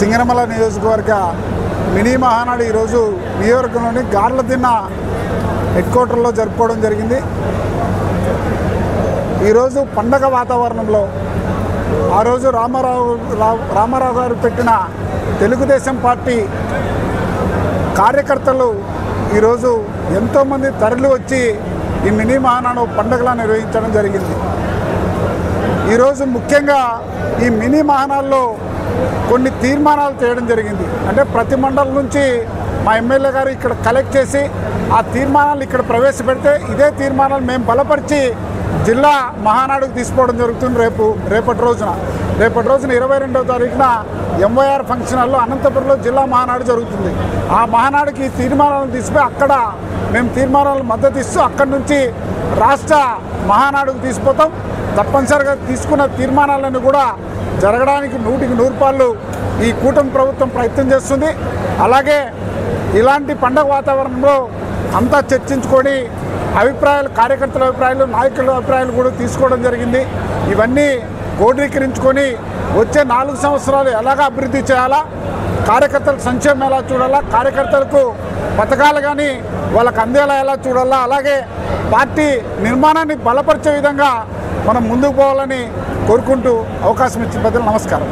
సింగనమల నియోజకవర్గ మినీ మహానాడు ఈరోజు నియోజకవర్గంలోని గార్లదిన్న హెడ్ క్వార్టర్లో జరుపుకోవడం జరిగింది. ఈరోజు పండగ వాతావరణంలో ఆ రోజు రామారావు గారు పెట్టిన తెలుగుదేశం పార్టీ కార్యకర్తలు ఈరోజు ఎంతోమంది తరలి వచ్చి ఈ మినీ మహానాడు పండుగలా నిర్వహించడం జరిగింది. ఈరోజు ముఖ్యంగా ఈ మినీ మహానాడులో కొన్ని తీర్మానాలు చేయడం జరిగింది. అంటే ప్రతి మండలం నుంచి మా ఎమ్మెల్యే గారు ఇక్కడ కలెక్ట్ చేసి ఆ తీర్మానాలు ఇక్కడ ప్రవేశపెడితే ఇదే తీర్మానాలు మేము బలపరిచి జిల్లా మహానాడుకు తీసుకోవడం జరుగుతుంది. రేపటి రోజున 22వ తారీఖున ఎంవైఆర్ ఫంక్షన్ హాల్లో అనంతపురంలో జిల్లా మహానాడు జరుగుతుంది. ఆ మహానాడుకి తీర్మానాలను తీసుకుపోయి అక్కడ మేము తీర్మానాలను మద్దతు ఇస్తూ అక్కడి నుంచి రాష్ట్ర మహానాడుకు తీసుకుపోతాం. తప్పనిసరిగా తీసుకున్న తీర్మానాలను కూడా జరగడానికి 100% ఈ కూటమి ప్రభుత్వం ప్రయత్నం చేస్తుంది. అలాగే ఇలాంటి పండగ వాతావరణంలో అంతా చర్చించుకొని అభిప్రాయాలు, కార్యకర్తల అభిప్రాయాలు, నాయకుల అభిప్రాయాలు కూడా తీసుకోవడం జరిగింది. ఇవన్నీ క్రోడీకరించుకొని వచ్చే 4 సంవత్సరాలు ఎలాగ అభివృద్ధి చేయాలా, కార్యకర్తల సంక్షేమం ఎలా చూడాలా, కార్యకర్తలకు పథకాలు కానీ వాళ్ళకు అందేలా ఎలా చూడాలా, అలాగే పార్టీ నిర్మాణాన్ని బలపరిచే విధంగా మనం ముందుకు పోవాలని కోరుకుంటూ అవకాశం ఇచ్చిన బదులు నమస్కారం.